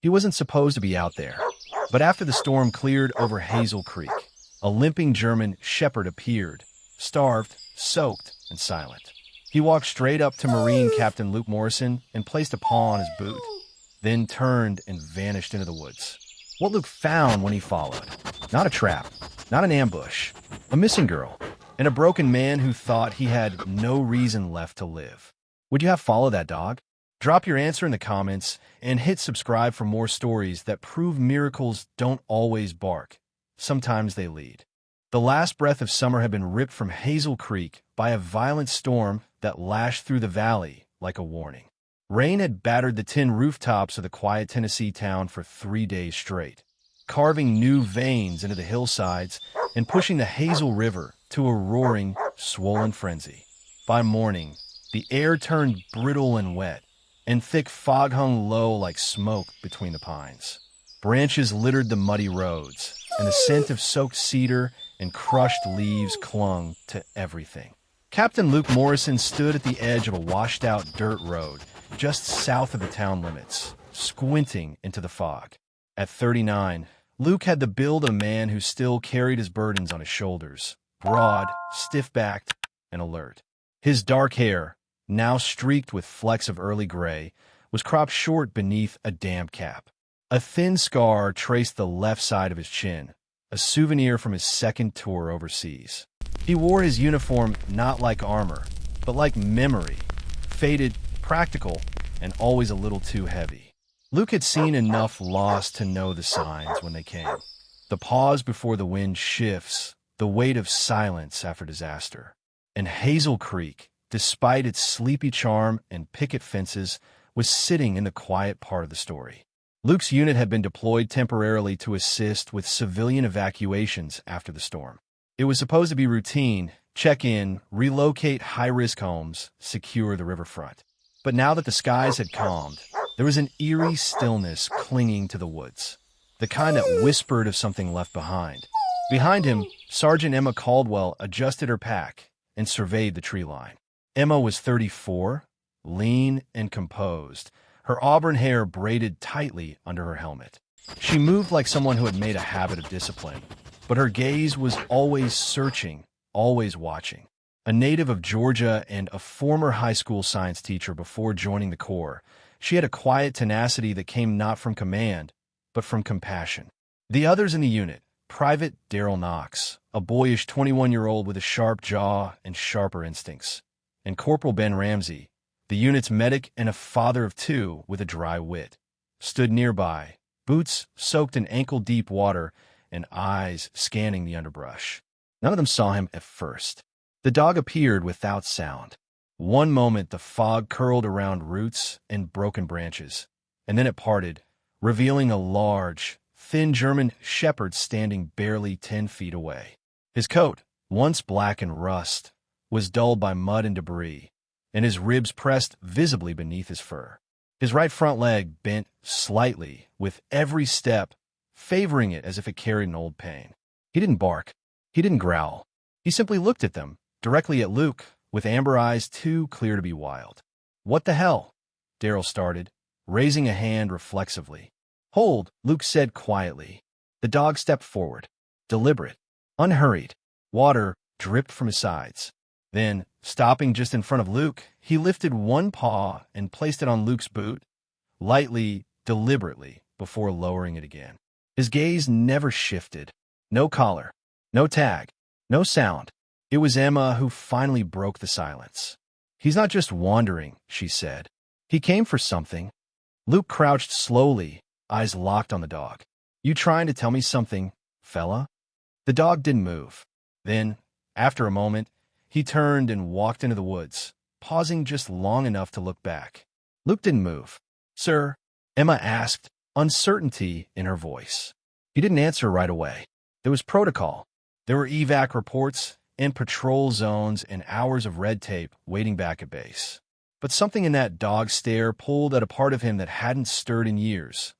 He wasn't supposed to be out there. But after the storm cleared over Hazel Creek, a limping German shepherd appeared, starved, soaked, and silent. He walked straight up to Marine Captain Luke Morrison and placed a paw on his boot, then turned and vanished into the woods. What Luke found when he followed: not a trap, not an ambush, a missing girl, and a broken man who thought he had no reason left to live. Would you have followed that dog? Drop your answer in the comments and hit subscribe for more stories that prove miracles don't always bark. Sometimes they lead. The last breath of summer had been ripped from Hazel Creek by a violent storm that lashed through the valley like a warning. Rain had battered the tin rooftops of the quiet Tennessee town for 3 days straight, carving new veins into the hillsides and pushing the Hazel River to a roaring, swollen frenzy. By morning, the air turned brittle and wet, and thick fog hung low like smoke between the pines. Branches littered the muddy roads, and the scent of soaked cedar and crushed leaves clung to everything. Captain Luke Morrison stood at the edge of a washed-out dirt road just south of the town limits, squinting into the fog. At 39, Luke had the build of a man who still carried his burdens on his shoulders, broad, stiff-backed, and alert. His dark hair, now streaked with flecks of early gray, was cropped short beneath a damp cap. A thin scar traced the left side of his chin, a souvenir from his second tour overseas. He wore his uniform not like armor, but like memory, faded, practical, and always a little too heavy. Luke had seen enough loss to know the signs when they came. The pause before the wind shifts, the weight of silence after disaster. And Hazel Creek, despite its sleepy charm and picket fences, was sitting in the quiet part of the story. Luke's unit had been deployed temporarily to assist with civilian evacuations after the storm. It was supposed to be routine: check in, relocate high-risk homes, secure the riverfront. But now that the skies had calmed, there was an eerie stillness clinging to the woods, the kind that whispered of something left behind. Behind him, Sergeant Emma Caldwell adjusted her pack and surveyed the tree line. Emma was 34, lean and composed, her auburn hair braided tightly under her helmet. She moved like someone who had made a habit of discipline, but her gaze was always searching, always watching. A native of Georgia and a former high school science teacher before joining the Corps, she had a quiet tenacity that came not from command, but from compassion. The others in the unit: Private Daryl Knox, a boyish 21-year-old with a sharp jaw and sharper instincts, and Corporal Ben Ramsey, the unit's medic and a father of two with a dry wit, stood nearby, boots soaked in ankle-deep water and eyes scanning the underbrush. None of them saw him at first. The dog appeared without sound. One moment the fog curled around roots and broken branches, and then it parted, revealing a large, thin German shepherd standing barely 10 feet away. His coat, once black and rust, was dulled by mud and debris, and his ribs pressed visibly beneath his fur. His right front leg bent slightly with every step, favoring it as if it carried an old pain. He didn't bark. He didn't growl. He simply looked at them, directly at Luke, with amber eyes too clear to be wild. "What the hell?" Daryl started, raising a hand reflexively. "Hold," Luke said quietly. The dog stepped forward, deliberate, unhurried. Water dripped from his sides. Then, stopping just in front of Luke, he lifted one paw and placed it on Luke's boot, lightly, deliberately, before lowering it again. His gaze never shifted. No collar, no tag, no sound. It was Emma who finally broke the silence. "He's not just wandering," she said. "He came for something." Luke crouched slowly, eyes locked on the dog. "You trying to tell me something, fella?" The dog didn't move. Then, after a moment, he turned and walked into the woods, pausing just long enough to look back. Luke didn't move. "Sir?" Emma asked, uncertainty in her voice. He didn't answer right away. There was protocol. There were evac reports and patrol zones and hours of red tape waiting back at base. But something in that dog stare pulled at a part of him that hadn't stirred in years.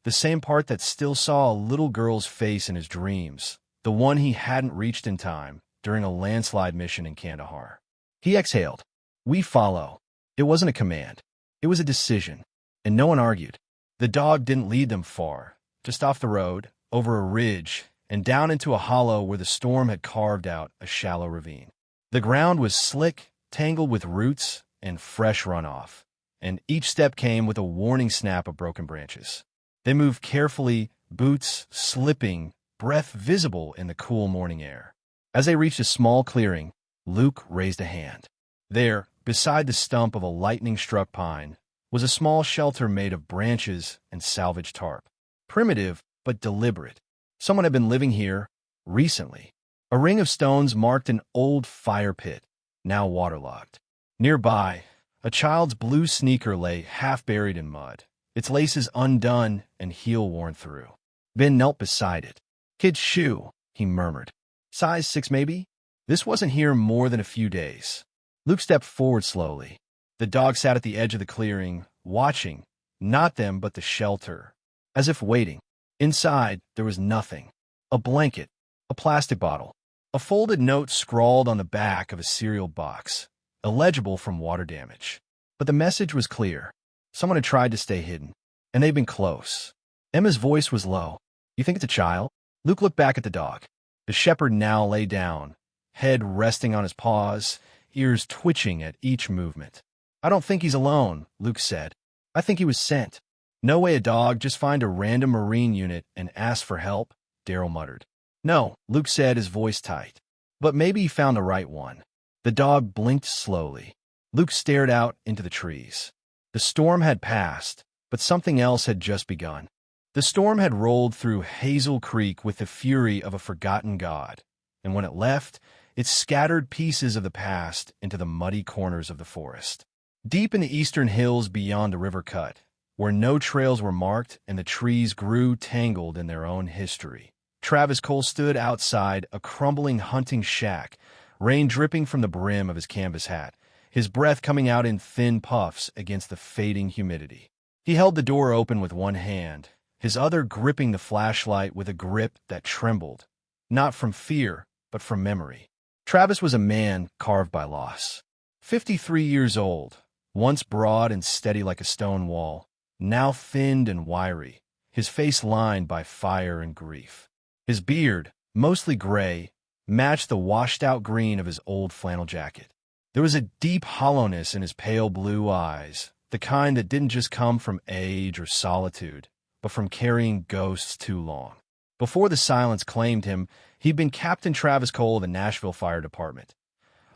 The same part that still saw a little girl's face in his dreams, the one he hadn't reached in time during a landslide mission in Kandahar. He exhaled. "We follow." It wasn't a command. It was a decision. And no one argued. The dog didn't lead them far, just off the road, over a ridge, and down into a hollow where the storm had carved out a shallow ravine. The ground was slick, tangled with roots and fresh runoff, and each step came with a warning snap of broken branches. They moved carefully, boots slipping, breath visible in the cool morning air. As they reached a small clearing, Luke raised a hand. There, beside the stump of a lightning-struck pine, was a small shelter made of branches and salvaged tarp. Primitive, but deliberate. Someone had been living here recently. A ring of stones marked an old fire pit, now waterlogged. Nearby, a child's blue sneaker lay half buried in mud, its laces undone and heel worn through. Ben knelt beside it. "Kid's shoe," he murmured. "Size 6 maybe?" This wasn't here more than a few days. Luke stepped forward slowly. The dog sat at the edge of the clearing, watching, not them but the shelter, as if waiting. Inside, there was nothing. A blanket, a plastic bottle, a folded note scrawled on the back of a cereal box, illegible from water damage. But the message was clear. Someone had tried to stay hidden, and they'd been close. Emma's voice was low. "You think it's a child?" Luke looked back at the dog. The shepherd now lay down, head resting on his paws, ears twitching at each movement. "I don't think he's alone," Luke said. "I think he was sent." "No way a dog just find a random Marine unit and ask for help," Daryl muttered. "No," Luke said, his voice tight. "But maybe he found the right one." The dog blinked slowly. Luke stared out into the trees. The storm had passed, but something else had just begun. The storm had rolled through Hazel Creek with the fury of a forgotten god, and when it left, it scattered pieces of the past into the muddy corners of the forest. Deep in the eastern hills beyond the river cut, where no trails were marked and the trees grew tangled in their own history, Travis Cole stood outside a crumbling hunting shack, rain dripping from the brim of his canvas hat, his breath coming out in thin puffs against the fading humidity. He held the door open with one hand, his other gripping the flashlight with a grip that trembled, not from fear, but from memory. Travis was a man carved by loss. 53 years old, once broad and steady like a stone wall, now thinned and wiry, his face lined by fire and grief. His beard, mostly gray, matched the washed-out green of his old flannel jacket. There was a deep hollowness in his pale blue eyes, the kind that didn't just come from age or solitude, but from carrying ghosts too long. Before the silence claimed him, he'd been Captain Travis Cole of the Nashville Fire Department,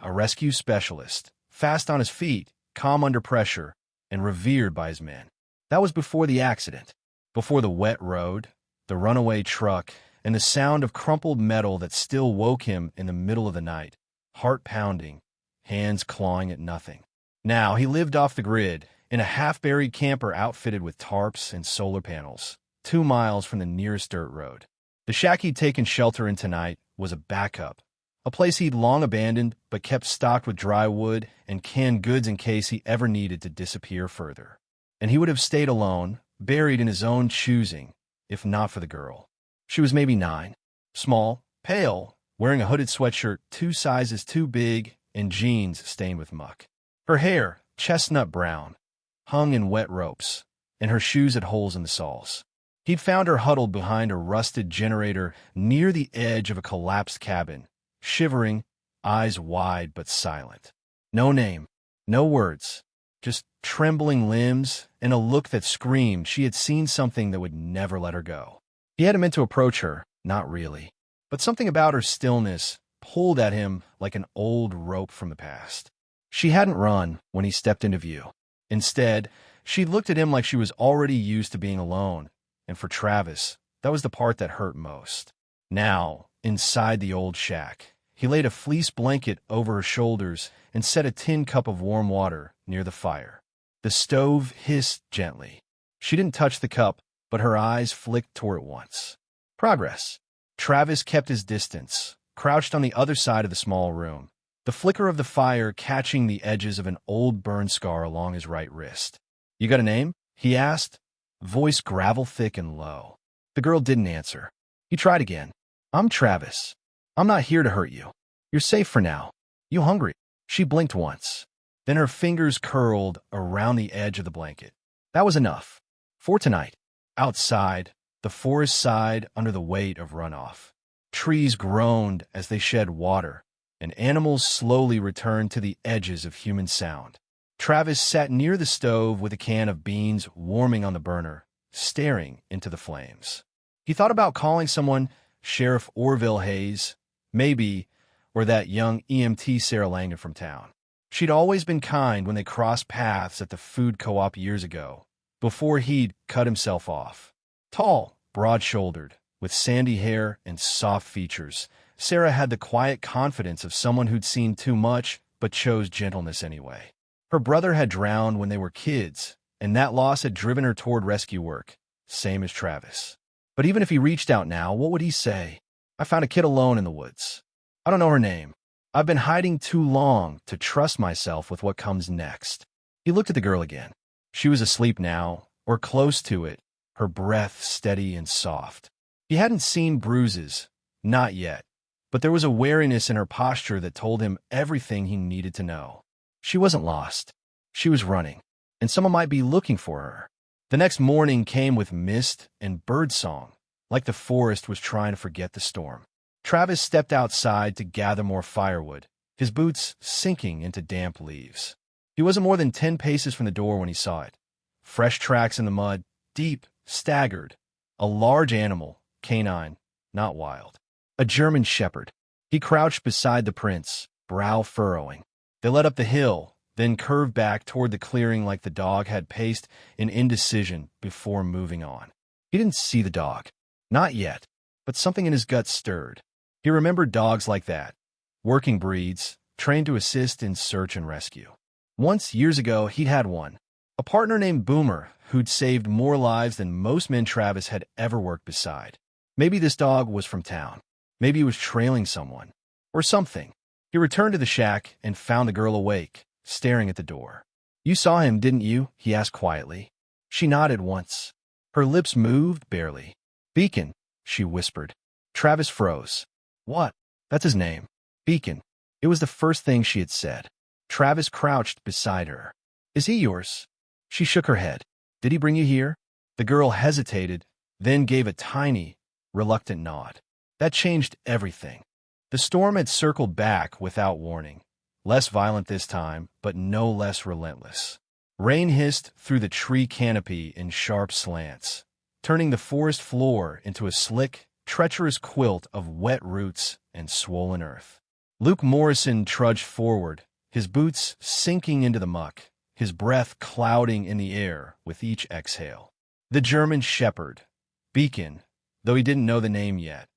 a rescue specialist, fast on his feet, calm under pressure, and revered by his men. That was before the accident, before the wet road, the runaway truck, and the sound of crumpled metal that still woke him in the middle of the night, heart pounding, hands clawing at nothing. Now he lived off the grid, in a half-buried camper outfitted with tarps and solar panels, 2 miles from the nearest dirt road. The shack he'd taken shelter in tonight was a backup, a place he'd long abandoned but kept stocked with dry wood and canned goods in case he ever needed to disappear further. And he would have stayed alone, buried in his own choosing, if not for the girl. She was maybe 9, small, pale, wearing a hooded sweatshirt 2 sizes too big and jeans stained with muck. Her hair, chestnut brown, hung in wet ropes, and her shoes had holes in the soles. He'd found her huddled behind a rusted generator near the edge of a collapsed cabin, shivering, eyes wide but silent. No name, no words, just trembling limbs and a look that screamed she had seen something that would never let her go. He hadn't meant to approach her, not really, but something about her stillness pulled at him like an old rope from the past. She hadn't run when he stepped into view. Instead, she looked at him like she was already used to being alone, and for Travis, that was the part that hurt most. Now, inside the old shack, he laid a fleece blanket over her shoulders and set a tin cup of warm water near the fire. The stove hissed gently. She didn't touch the cup, but her eyes flicked toward it once. Progress. Travis kept his distance, crouched on the other side of the small room, the flicker of the fire catching the edges of an old burn scar along his right wrist. "You got a name?" he asked, voice gravel-thick and low. The girl didn't answer. He tried again. "I'm Travis. I'm not here to hurt you. You're safe for now. You hungry?" She blinked once. Then her fingers curled around the edge of the blanket. That was enough. For tonight. Outside, the forest sighed under the weight of runoff. Trees groaned as they shed water, and animals slowly returned to the edges of human sound. Travis sat near the stove with a can of beans warming on the burner, staring into the flames. He thought about calling someone, Sheriff Orville Hayes, maybe, or that young EMT Sarah Langdon from town. She'd always been kind when they crossed paths at the food co-op years ago, before he'd cut himself off. Tall, broad-shouldered, with sandy hair and soft features, Sarah had the quiet confidence of someone who'd seen too much but chose gentleness anyway. Her brother had drowned when they were kids, and that loss had driven her toward rescue work, same as Travis. But even if he reached out now, what would he say? I found a kid alone in the woods. I don't know her name. I've been hiding too long to trust myself with what comes next. He looked at the girl again. She was asleep now, or close to it, her breath steady and soft. He hadn't seen bruises, not yet, but there was a wariness in her posture that told him everything he needed to know. She wasn't lost. She was running, and someone might be looking for her. The next morning came with mist and birdsong, like the forest was trying to forget the storm. Travis stepped outside to gather more firewood, his boots sinking into damp leaves. He wasn't more than 10 paces from the door when he saw it. Fresh tracks in the mud, deep, staggered. A large animal, canine, not wild. A German shepherd. He crouched beside the prince, brow furrowing. They led up the hill, then curved back toward the clearing like the dog had paced in indecision before moving on. He didn't see the dog. Not yet, but something in his gut stirred. He remembered dogs like that, working breeds, trained to assist in search and rescue. Once, years ago, he'd had one. A partner named Boomer, who'd saved more lives than most men Travis had ever worked beside. Maybe this dog was from town. Maybe he was trailing someone. Or something. He returned to the shack and found the girl awake, staring at the door. You saw him, didn't you? He asked quietly. She nodded once. Her lips moved barely. Beacon, she whispered. Travis froze. What? That's his name. Beacon. It was the first thing she had said. Travis crouched beside her. Is he yours? She shook her head. Did he bring you here? The girl hesitated, then gave a tiny, reluctant nod. That changed everything. The storm had circled back without warning. Less violent this time, but no less relentless. Rain hissed through the tree canopy in sharp slants, turning the forest floor into a slick, treacherous quilt of wet roots and swollen earth. Luke Morrison trudged forward, his boots sinking into the muck, his breath clouding in the air with each exhale. The German shepherd, Beacon, though he didn't know the name yet,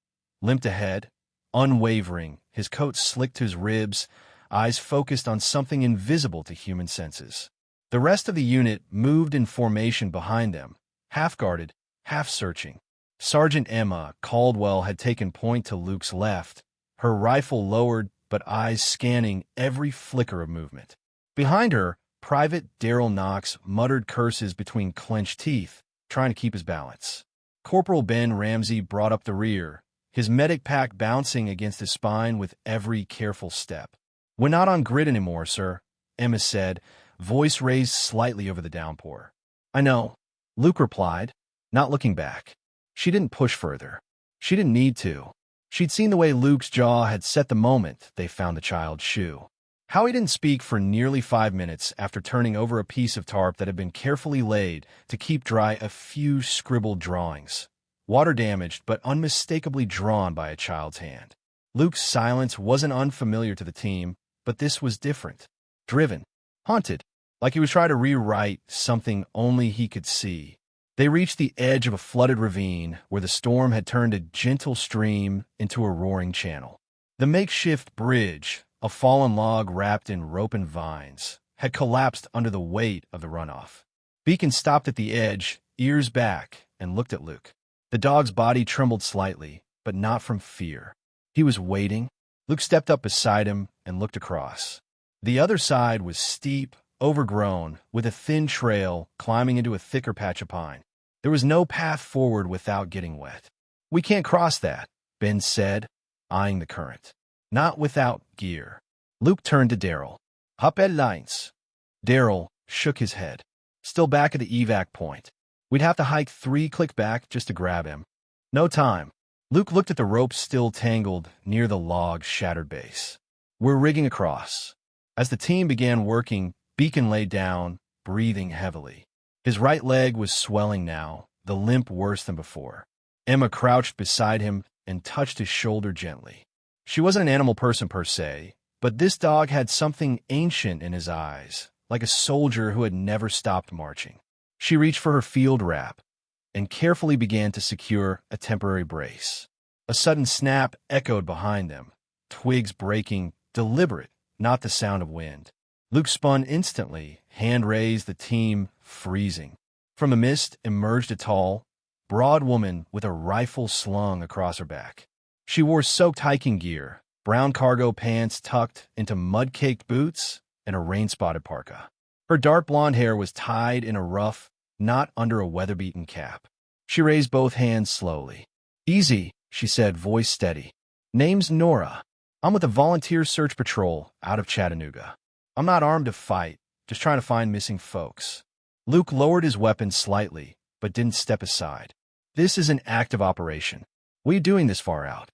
limped ahead, unwavering, his coat slicked to his ribs, eyes focused on something invisible to human senses. The rest of the unit moved in formation behind them, half-guarded, half-searching. Sergeant Emma Caldwell had taken point to Luke's left, her rifle lowered but eyes scanning every flicker of movement. Behind her, Private Darrell Knox muttered curses between clenched teeth, trying to keep his balance. Corporal Ben Ramsey brought up the rear, his medic pack bouncing against his spine with every careful step. We're not on grid anymore, sir, Emma said, voice raised slightly over the downpour. I know, Luke replied, not looking back. She didn't push further. She didn't need to. She'd seen the way Luke's jaw had set the moment they found the child's shoe. How he didn't speak for nearly 5 minutes after turning over a piece of tarp that had been carefully laid to keep dry a few scribbled drawings, water-damaged but unmistakably drawn by a child's hand. Luke's silence wasn't unfamiliar to the team, but this was different. Driven, haunted, like he was trying to rewrite something only he could see. They reached the edge of a flooded ravine where the storm had turned a gentle stream into a roaring channel. The makeshift bridge, a fallen log wrapped in rope and vines, had collapsed under the weight of the runoff. Beacon stopped at the edge, ears back, and looked at Luke. The dog's body trembled slightly, but not from fear. He was waiting. Luke stepped up beside him and looked across. The other side was steep, overgrown, with a thin trail climbing into a thicker patch of pine. There was no path forward without getting wet. We can't cross that, Ben said, eyeing the current. Not without gear. Luke turned to Darrell. Hop at lines. Darrell shook his head. Still back at the evac point. We'd have to hike 3 click back just to grab him. No time. Luke looked at the rope still tangled near the log's shattered base. We're rigging across. As the team began working, Beacon lay down, breathing heavily. His right leg was swelling now, the limp worse than before. Emma crouched beside him and touched his shoulder gently. She wasn't an animal person per se, but this dog had something ancient in his eyes, like a soldier who had never stopped marching. She reached for her field wrap and carefully began to secure a temporary brace. A sudden snap echoed behind them, twigs breaking, deliberate, not the sound of wind. Luke spun instantly, hand raised, the team freezing. From the mist emerged a tall, broad woman with a rifle slung across her back. She wore soaked hiking gear, brown cargo pants tucked into mud-caked boots, and a rain-spotted parka. Her dark blonde hair was tied in a ruff, not under a weather-beaten cap. She raised both hands slowly. "Easy," she said, voice steady. "Name's Nora. I'm with the Volunteer Search Patrol out of Chattanooga. I'm not armed to fight, just trying to find missing folks." Luke lowered his weapon slightly, but didn't step aside. "This is an active operation. What are you doing this far out?"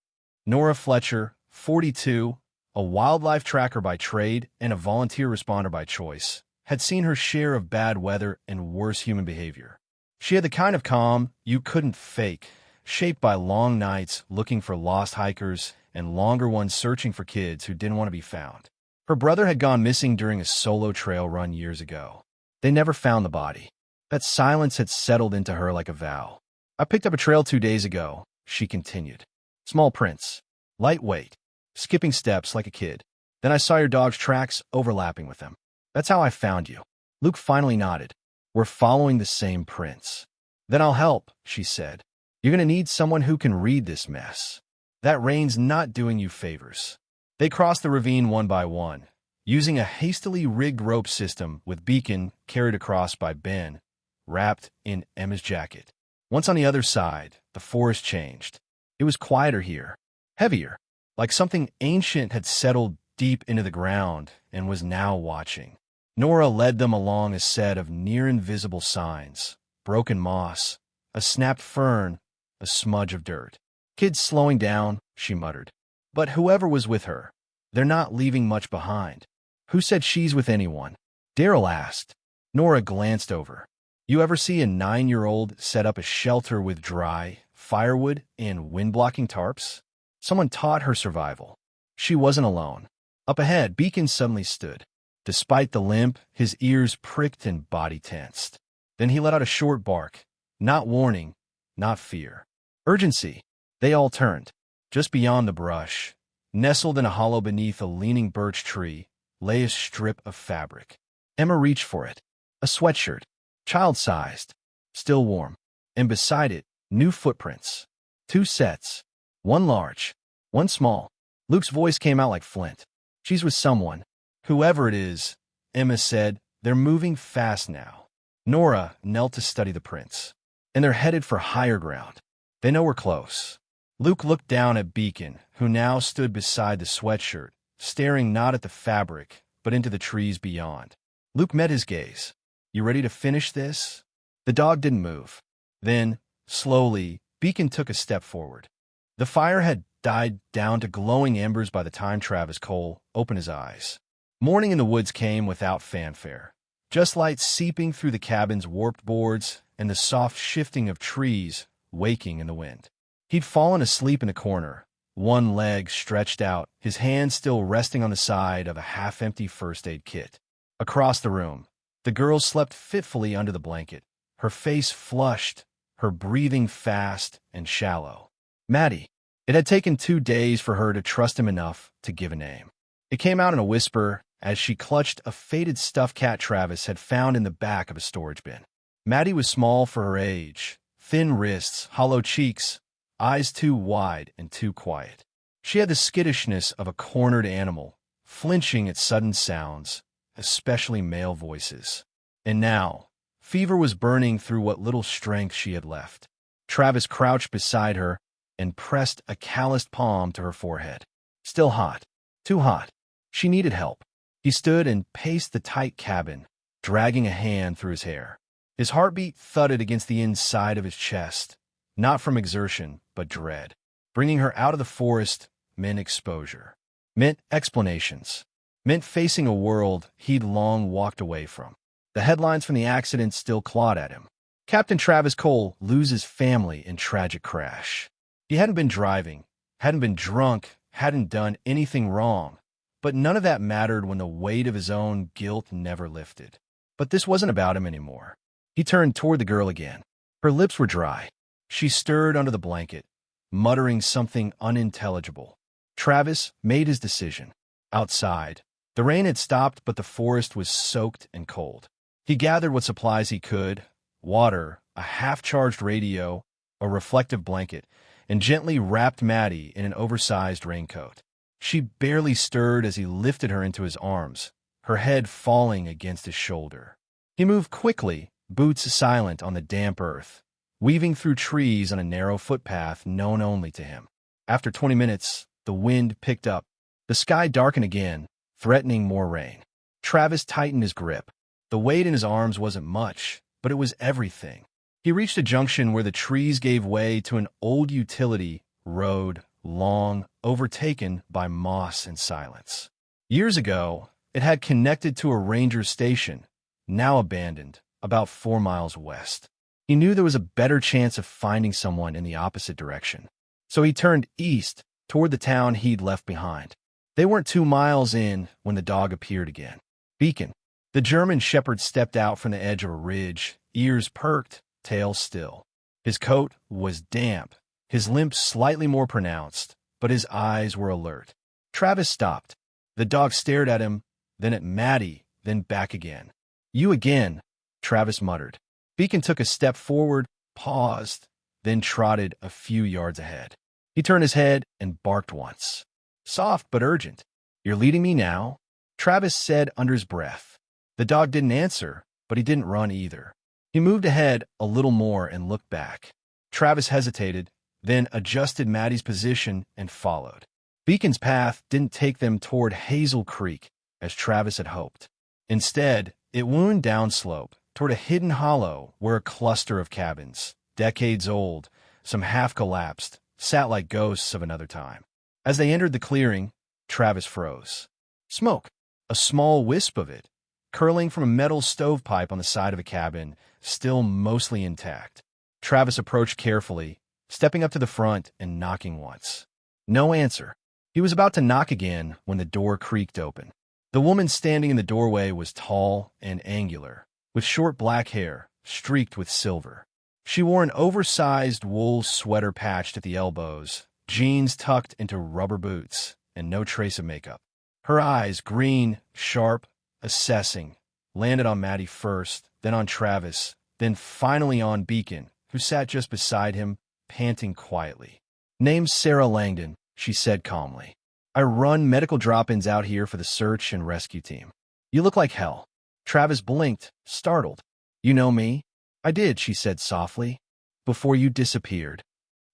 Nora Fletcher, 42, a wildlife tracker by trade and a volunteer responder by choice, had seen her share of bad weather and worse human behavior. She had the kind of calm you couldn't fake, shaped by long nights looking for lost hikers and longer ones searching for kids who didn't want to be found. Her brother had gone missing during a solo trail run years ago. They never found the body. That silence had settled into her like a vow. "I picked up a trail 2 days ago," she continued. "Small prints. Lightweight. Skipping steps like a kid. Then I saw your dog's tracks overlapping with them. That's how I found you." Luke finally nodded. "We're following the same prints." "Then I'll help," she said. "You're going to need someone who can read this mess. That rain's not doing you favors." They crossed the ravine one by one, using a hastily rigged rope system with Beacon carried across by Ben, wrapped in Emma's jacket. Once on the other side, the forest changed. It was quieter here, heavier, like something ancient had settled deep into the ground and was now watching. Nora led them along a set of near-invisible signs, broken moss, a snapped fern, a smudge of dirt. "Kids slowing down," she muttered. "But whoever was with her, they're not leaving much behind." "Who said she's with anyone?" Daryl asked. Nora glanced over. "You ever see a 9-year-old set up a shelter with dry firewood and wind-blocking tarps?" Someone taught her survival. She wasn't alone. Up ahead, Beacon suddenly stood. Despite the limp, his ears pricked and body tensed. Then he let out a short bark. Not warning, not fear. Urgency. They all turned. Just beyond the brush, nestled in a hollow beneath a leaning birch tree, lay a strip of fabric. Emma reached for it. A sweatshirt. Child-sized. Still warm. And beside it, new footprints. 2 sets. One large. One small. Luke's voice came out like flint. "She's with someone. Whoever it is," Emma said. "They're moving fast now." Nora knelt to study the prints. "And they're headed for higher ground. They know we're close." Luke looked down at Beacon, who now stood beside the sweatshirt, staring not at the fabric, but into the trees beyond. Luke met his gaze. "You ready to finish this?" The dog didn't move. Then, slowly, Beacon took a step forward. The fire had died down to glowing embers by the time Travis Cole opened his eyes. Morning in the woods came without fanfare. Just light seeping through the cabin's warped boards and the soft shifting of trees waking in the wind. He'd fallen asleep in a corner, one leg stretched out, his hand still resting on the side of a half-empty first aid kit. Across the room, the girl slept fitfully under the blanket, her face flushed, her breathing fast and shallow. Maddie. It had taken 2 days for her to trust him enough to give a name. It came out in a whisper as she clutched a faded stuffed cat Travis had found in the back of a storage bin. Maddie was small for her age, thin wrists, hollow cheeks, eyes too wide and too quiet. She had the skittishness of a cornered animal, flinching at sudden sounds, especially male voices. And now, fever was burning through what little strength she had left. Travis crouched beside her and pressed a calloused palm to her forehead. Still hot. Too hot. She needed help. He stood and paced the tight cabin, dragging a hand through his hair. His heartbeat thudded against the inside of his chest, not from exertion, but dread. Bringing her out of the forest meant exposure, meant explanations, meant facing a world he'd long walked away from. The headlines from the accident still clawed at him. Captain Travis Cole loses family in tragic crash. He hadn't been driving, hadn't been drunk, hadn't done anything wrong, but none of that mattered when the weight of his own guilt never lifted. But this wasn't about him anymore. He turned toward the girl again. Her lips were dry. She stirred under the blanket, muttering something unintelligible. Travis made his decision. Outside, the rain had stopped, but the forest was soaked and cold. He gathered what supplies he could: water, a half-charged radio, a reflective blanket, and gently wrapped Maddie in an oversized raincoat. She barely stirred as he lifted her into his arms, her head falling against his shoulder. He moved quickly, boots silent on the damp earth, weaving through trees on a narrow footpath known only to him. After 20 minutes, the wind picked up. The sky darkened again, threatening more rain. Travis tightened his grip. The weight in his arms wasn't much, but it was everything. He reached a junction where the trees gave way to an old utility road, long, overtaken by moss and silence. Years ago, it had connected to a ranger station, now abandoned, about 4 miles west. He knew there was a better chance of finding someone in the opposite direction. So he turned east, toward the town he'd left behind. They weren't 2 miles in when the dog appeared again. Beacon. The German shepherd stepped out from the edge of a ridge, ears perked, tail still. His coat was damp, his limp slightly more pronounced, but his eyes were alert. Travis stopped. The dog stared at him, then at Maddie, then back again. "You again," Travis muttered. Beacon took a step forward, paused, then trotted a few yards ahead. He turned his head and barked once. Soft but urgent. "You're leading me now?" Travis said under his breath. The dog didn't answer, but he didn't run either. He moved ahead a little more and looked back. Travis hesitated, then adjusted Maddie's position and followed. Beacon's path didn't take them toward Hazel Creek, as Travis had hoped. Instead, it wound downslope, toward a hidden hollow where a cluster of cabins, decades old, some half-collapsed, sat like ghosts of another time. As they entered the clearing, Travis froze. Smoke, a small wisp of it, curling from a metal stovepipe on the side of a cabin, still mostly intact. Travis approached carefully, stepping up to the front and knocking once. No answer. He was about to knock again when the door creaked open. The woman standing in the doorway was tall and angular, with short black hair, streaked with silver. She wore an oversized wool sweater patched at the elbows, jeans tucked into rubber boots, and no trace of makeup. Her eyes, green, sharp, assessing, landed on Maddie first, then on Travis, then finally on Beacon, who sat just beside him, panting quietly. "Name's Sarah Langdon," she said calmly. "I run medical drop-ins out here for the search and rescue team." "You look like hell." Travis blinked, startled. "You know me?" "I did," she said softly, "before you disappeared."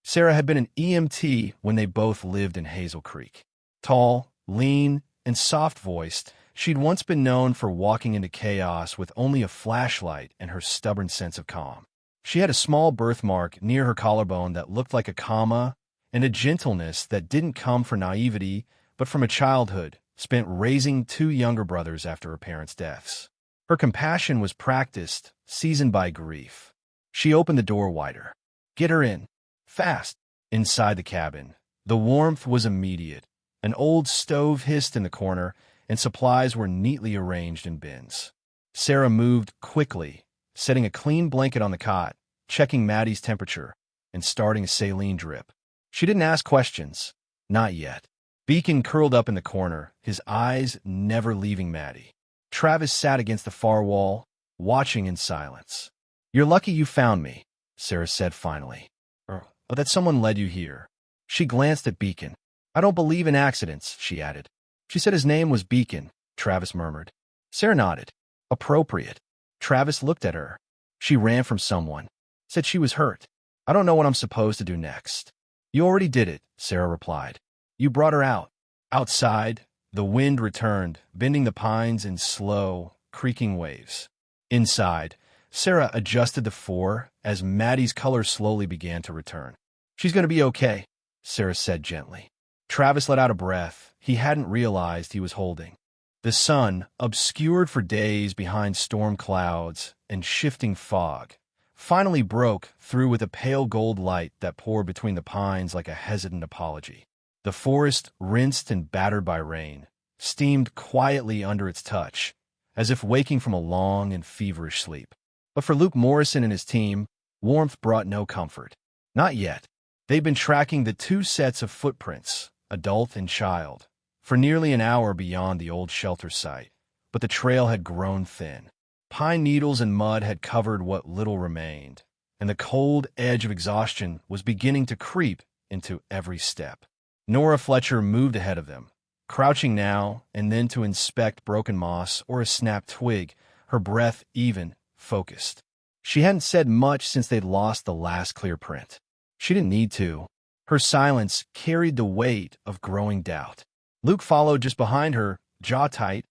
Sarah had been an EMT when they both lived in Hazel Creek. Tall, lean, and soft-voiced, she'd once been known for walking into chaos with only a flashlight and her stubborn sense of calm. She had a small birthmark near her collarbone that looked like a comma, and a gentleness that didn't come from naivety, but from a childhood spent raising 2 younger brothers after her parents' deaths. Her compassion was practiced, seasoned by grief. She opened the door wider. "Get her in. Fast." Inside the cabin, the warmth was immediate. An old stove hissed in the corner, and supplies were neatly arranged in bins. Sarah moved quickly, setting a clean blanket on the cot, checking Maddie's temperature, and starting a saline drip. She didn't ask questions. Not yet. Beacon curled up in the corner, his eyes never leaving Maddie. Travis sat against the far wall, watching in silence. "You're lucky you found me," Sarah said finally. Or that someone led you here." She glanced at Beacon. "I don't believe in accidents," she added. "She said his name was Beacon," Travis murmured. Sarah nodded. "Appropriate." Travis looked at her. "She ran from someone. Said she was hurt. I don't know what I'm supposed to do next." "You already did it," Sarah replied. "You brought her out." Outside, the wind returned, bending the pines in slow, creaking waves. Inside, Sarah adjusted the four as Maddie's color slowly began to return. "She's going to be okay," Sarah said gently. Travis let out a breath he hadn't realized he was holding. The sun, obscured for days behind storm clouds and shifting fog, finally broke through with a pale gold light that poured between the pines like a hesitant apology. The forest, rinsed and battered by rain, steamed quietly under its touch, as if waking from a long and feverish sleep. But for Luke Morrison and his team, warmth brought no comfort. Not yet. They'd been tracking the two sets of footprints, adult and child, for nearly an hour beyond the old shelter site, but the trail had grown thin. Pine needles and mud had covered what little remained, and the cold edge of exhaustion was beginning to creep into every step. Nora Fletcher moved ahead of them, crouching now and then to inspect broken moss or a snapped twig, her breath even, focused. She hadn't said much since they'd lost the last clear print. She didn't need to. Her silence carried the weight of growing doubt. Luke followed just behind her, jaw tight,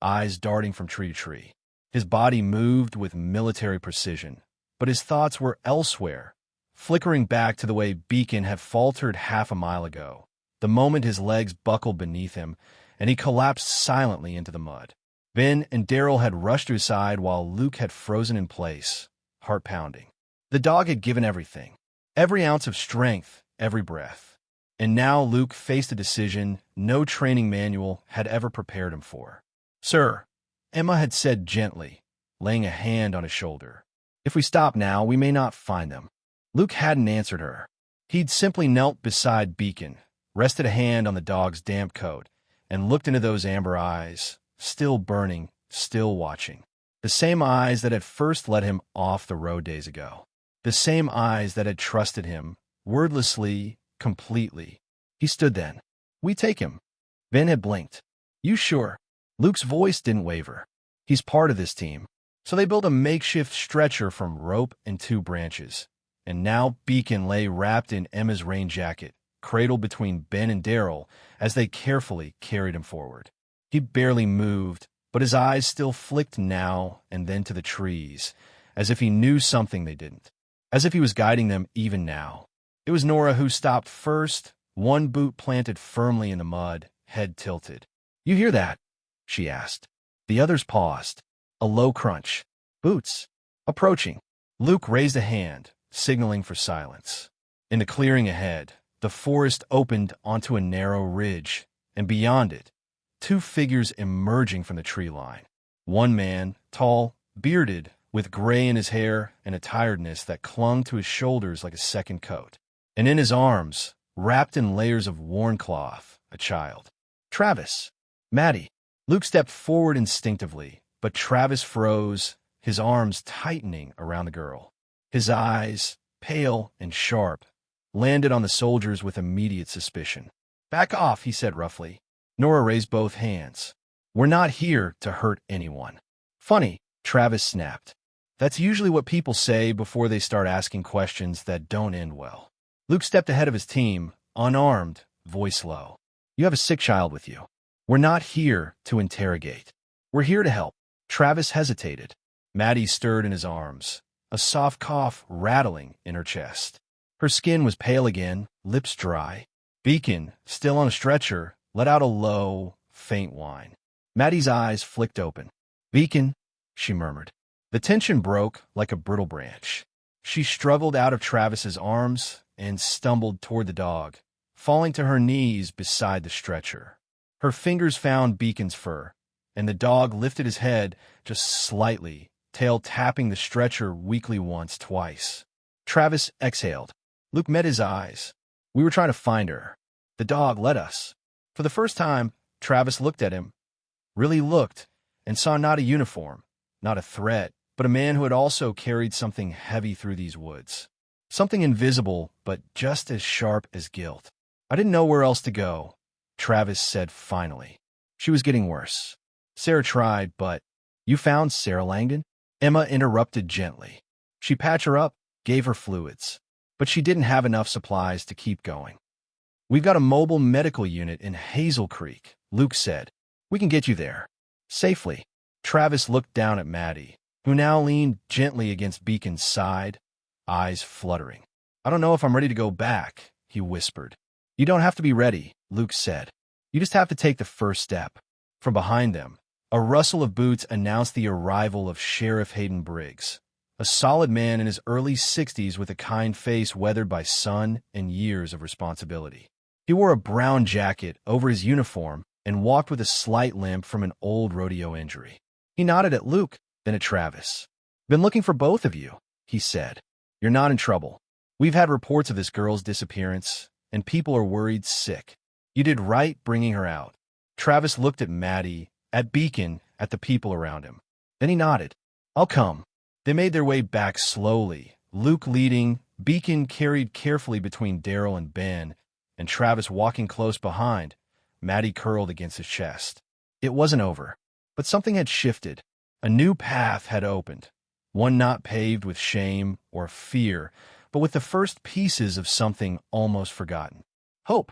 eyes darting from tree to tree. His body moved with military precision, but his thoughts were elsewhere, flickering back to the way Beacon had faltered half a mile ago, the moment his legs buckled beneath him and he collapsed silently into the mud. Ben and Daryl had rushed to his side while Luke had frozen in place, heart pounding. The dog had given everything, every ounce of strength, every breath. And now Luke faced a decision no training manual had ever prepared him for. "Sir," Emma had said gently, laying a hand on his shoulder. "If we stop now, we may not find them." Luke hadn't answered her. He'd simply knelt beside Beacon, rested a hand on the dog's damp coat, and looked into those amber eyes, still burning, still watching. The same eyes that had first led him off the road days ago. The same eyes that had trusted him, wordlessly, completely. He stood then. "We take him." Ben had blinked. "You sure?" Luke's voice didn't waver. "He's part of this team." So they built a makeshift stretcher from rope and two branches. And now Beacon lay wrapped in Emma's rain jacket, cradled between Ben and Daryl as they carefully carried him forward. He barely moved, but his eyes still flicked now and then to the trees, as if he knew something they didn't, as if he was guiding them even now. It was Nora who stopped first, one boot planted firmly in the mud, head tilted. "You hear that?" she asked. The others paused. A low crunch. "Boots. Approaching." Luke raised a hand, signaling for silence. In the clearing ahead, the forest opened onto a narrow ridge, and beyond it, two figures emerging from the tree line. One man, tall, bearded, with gray in his hair and a tiredness that clung to his shoulders like a second coat. And in his arms, wrapped in layers of worn cloth, a child. "Travis." "Maddie." Luke stepped forward instinctively, but Travis froze, his arms tightening around the girl. His eyes, pale and sharp, landed on the soldiers with immediate suspicion. "Back off," he said roughly. Nora raised both hands. "We're not here to hurt anyone." "Funny," Travis snapped. "That's usually what people say before they start asking questions that don't end well." Luke stepped ahead of his team, unarmed, voice low. "You have a sick child with you. We're not here to interrogate. We're here to help." Travis hesitated. Maddie stirred in his arms, a soft cough rattling in her chest. Her skin was pale again, lips dry. Beacon, still on a stretcher, let out a low, faint whine. Maddie's eyes flicked open. "Beacon," she murmured. The tension broke like a brittle branch. She struggled out of Travis's arms and stumbled toward the dog, falling to her knees beside the stretcher. Her fingers found Beacon's fur, and the dog lifted his head just slightly, tail tapping the stretcher weakly once, twice. Travis exhaled. Luke met his eyes. "We were trying to find her. The dog let us." For the first time, Travis looked at him, really looked, and saw not a uniform, not a threat, but a man who had also carried something heavy through these woods. Something invisible, but just as sharp as guilt. "I didn't know where else to go," Travis said finally. She was getting worse. Sarah tried, but... "You found Sarah Langdon?" Emma interrupted gently. She patched her up, gave her fluids, but she didn't have enough supplies to keep going. "We've got a mobile medical unit in Hazel Creek," Luke said. "We can get you there. Safely." Travis looked down at Maddie, who now leaned gently against Beacon's side, eyes fluttering. "I don't know if I'm ready to go back," he whispered. "You don't have to be ready," Luke said. "You just have to take the first step." From behind them, a rustle of boots announced the arrival of Sheriff Hayden Briggs, a solid man in his early 60s with a kind face weathered by sun and years of responsibility. He wore a brown jacket over his uniform and walked with a slight limp from an old rodeo injury. He nodded at Luke, then at Travis. "Been looking for both of you," he said. "You're not in trouble. We've had reports of this girl's disappearance, and people are worried sick. You did right bringing her out." Travis looked at Maddie, at Beacon, at the people around him. Then he nodded. "I'll come." They made their way back slowly, Luke leading, Beacon carried carefully between Daryl and Ben, and Travis walking close behind, Maddie curled against his chest. It wasn't over, but something had shifted. A new path had opened, one not paved with shame or fear, but with the first pieces of something almost forgotten. Hope.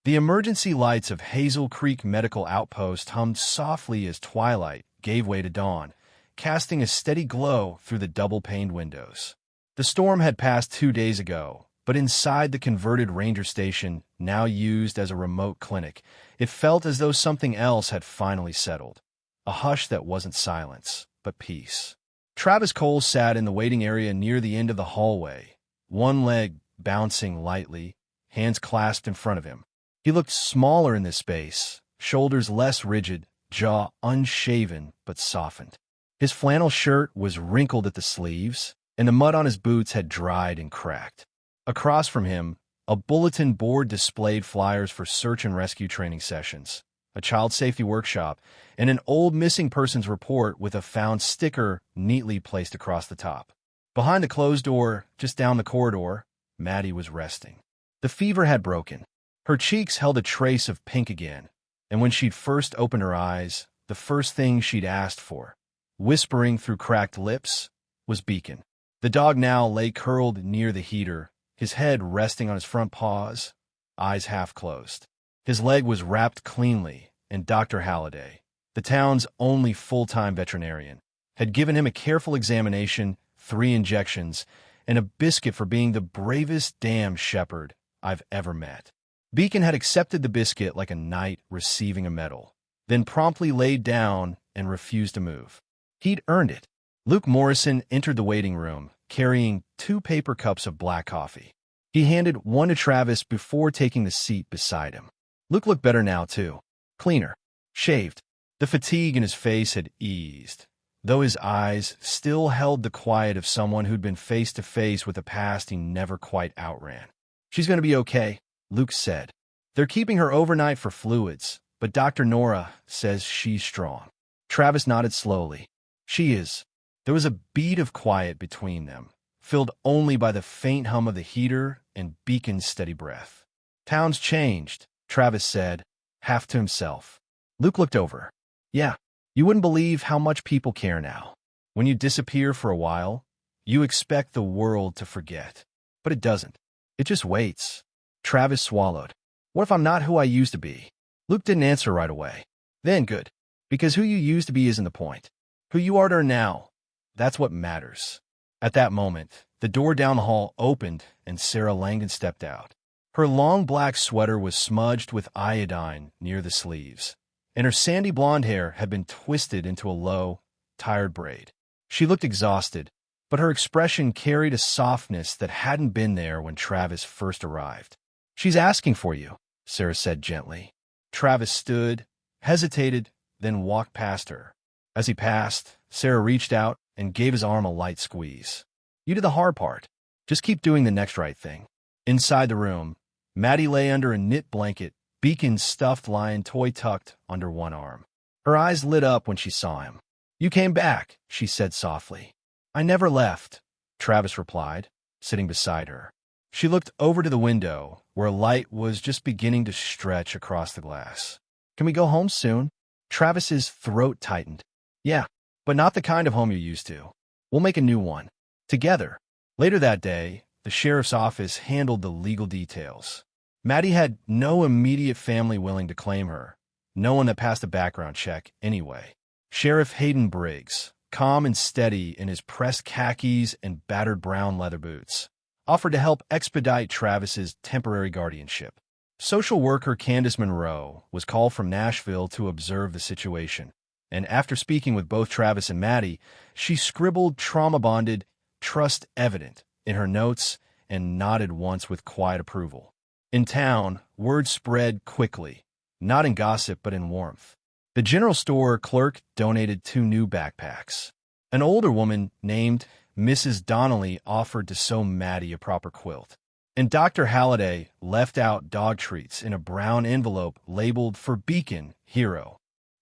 The emergency lights of Hazel Creek Medical Outpost hummed softly as twilight gave way to dawn, casting a steady glow through the double-paned windows. The storm had passed 2 days ago, but inside the converted ranger station, now used as a remote clinic, it felt as though something else had finally settled. A hush that wasn't silence, but peace. Travis Cole sat in the waiting area near the end of the hallway, one leg bouncing lightly, hands clasped in front of him. He looked smaller in this space, shoulders less rigid, jaw unshaven but softened. His flannel shirt was wrinkled at the sleeves, and the mud on his boots had dried and cracked. Across from him, a bulletin board displayed flyers for search and rescue training sessions, a child safety workshop, and an old missing persons report with a found sticker neatly placed across the top. Behind the closed door, just down the corridor, Maddie was resting. The fever had broken. Her cheeks held a trace of pink again, and when she'd first opened her eyes, the first thing she'd asked for, whispering through cracked lips, was Beacon. The dog now lay curled near the heater, his head resting on his front paws, eyes half closed. His leg was wrapped cleanly, and Dr. Halliday, the town's only full-time veterinarian, had given him a careful examination, 3 injections, and a biscuit for being the bravest damn shepherd I've ever met. Beacon had accepted the biscuit like a knight receiving a medal, then promptly laid down and refused to move. He'd earned it. Luke Morrison entered the waiting room, carrying 2 paper cups of black coffee. He handed one to Travis before taking the seat beside him. Luke looked better now, too. Cleaner. Shaved. The fatigue in his face had eased, though his eyes still held the quiet of someone who'd been face to face with a past he never quite outran. "She's going to be okay," Luke said. "They're keeping her overnight for fluids, but Dr. Nora says she's strong." Travis nodded slowly. "She is." There was a beat of quiet between them, filled only by the faint hum of the heater and Beacon's steady breath. "Town's changed," Travis said, half to himself. Luke looked over. "Yeah, you wouldn't believe how much people care now. When you disappear for a while, you expect the world to forget. But it doesn't. It just waits." Travis swallowed. "What if I'm not who I used to be?" Luke didn't answer right away. "Then good, because who you used to be isn't the point. Who you are now, that's what matters." At that moment, the door down the hall opened and Sarah Langdon stepped out. Her long black sweater was smudged with iodine near the sleeves, and her sandy blonde hair had been twisted into a low, tired braid. She looked exhausted, but her expression carried a softness that hadn't been there when Travis first arrived. "She's asking for you," Sarah said gently. Travis stood, hesitated, then walked past her. As he passed, Sarah reached out and gave his arm a light squeeze. "You did the hard part. Just keep doing the next right thing." Inside the room, Maddie lay under a knit blanket, Beacon's stuffed lion toy tucked under one arm. Her eyes lit up when she saw him. "You came back," she said softly. "I never left," Travis replied, sitting beside her. She looked over to the window, where light was just beginning to stretch across the glass. "Can we go home soon?" Travis's throat tightened. "Yeah, but not the kind of home you're used to. We'll make a new one. Together." Later that day, the sheriff's office handled the legal details. Maddie had no immediate family willing to claim her, no one that passed a background check anyway. Sheriff Hayden Briggs, calm and steady in his pressed khakis and battered brown leather boots, offered to help expedite Travis's temporary guardianship. Social worker Candace Monroe was called from Nashville to observe the situation, and after speaking with both Travis and Maddie, she scribbled trauma-bonded, trust evident in her notes and nodded once with quiet approval. In town, word spread quickly, not in gossip but in warmth. The general store clerk donated 2 new backpacks. An older woman named Mrs. Donnelly offered to sew Maddie a proper quilt. And Dr. Halliday left out dog treats in a brown envelope labeled for Beacon Hero.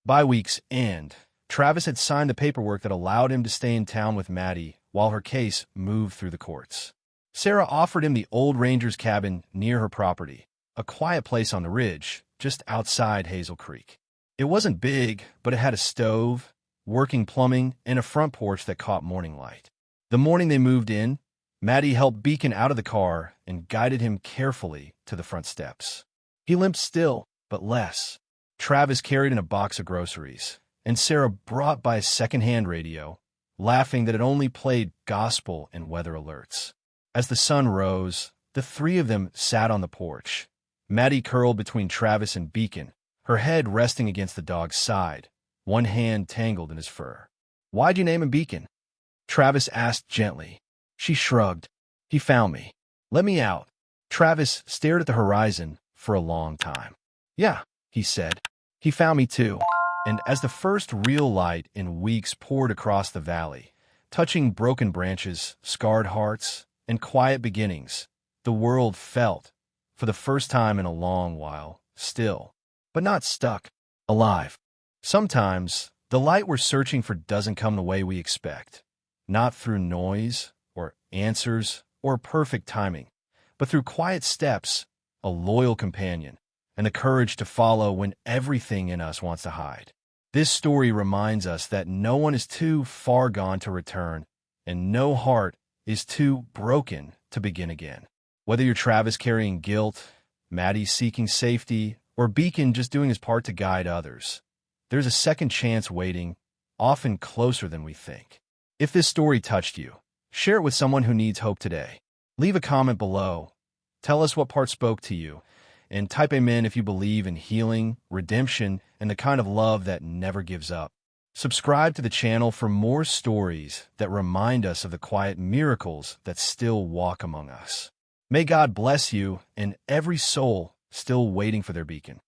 By week's end, Travis had signed the paperwork that allowed him to stay in town with Maddie while her case moved through the courts. Sarah offered him the old ranger's cabin near her property, a quiet place on the ridge just outside Hazel Creek. It wasn't big, but it had a stove, working plumbing, and a front porch that caught morning light. The morning they moved in, Maddie helped Beacon out of the car and guided him carefully to the front steps. He limped still, but less. Travis carried in a box of groceries, and Sarah brought by a second-hand radio, laughing that it only played gospel and weather alerts. As the sun rose, the 3 of them sat on the porch. Maddie curled between Travis and Beacon, her head resting against the dog's side, one hand tangled in his fur. "Why'd you name him Beacon?" Travis asked gently. She shrugged. "He found me. Let me out." Travis stared at the horizon for a long time. "Yeah," he said. "He found me too." And as the first real light in weeks poured across the valley, touching broken branches, scarred hearts, and quiet beginnings, the world felt, for the first time in a long while, still, but not stuck, alive. Sometimes, the light we're searching for doesn't come the way we expect, not through noise or answers or perfect timing, but through quiet steps, a loyal companion, and the courage to follow when everything in us wants to hide. This story reminds us that no one is too far gone to return, and no heart is too broken to begin again. Whether you're Travis carrying guilt, Maddie seeking safety, or Beacon just doing his part to guide others, there's a second chance waiting, often closer than we think. If this story touched you, share it with someone who needs hope today. Leave a comment below. Tell us what part spoke to you, and type amen if you believe in healing, redemption, and the kind of love that never gives up. Subscribe to the channel for more stories that remind us of the quiet miracles that still walk among us. May God bless you and every soul still waiting for their beacon.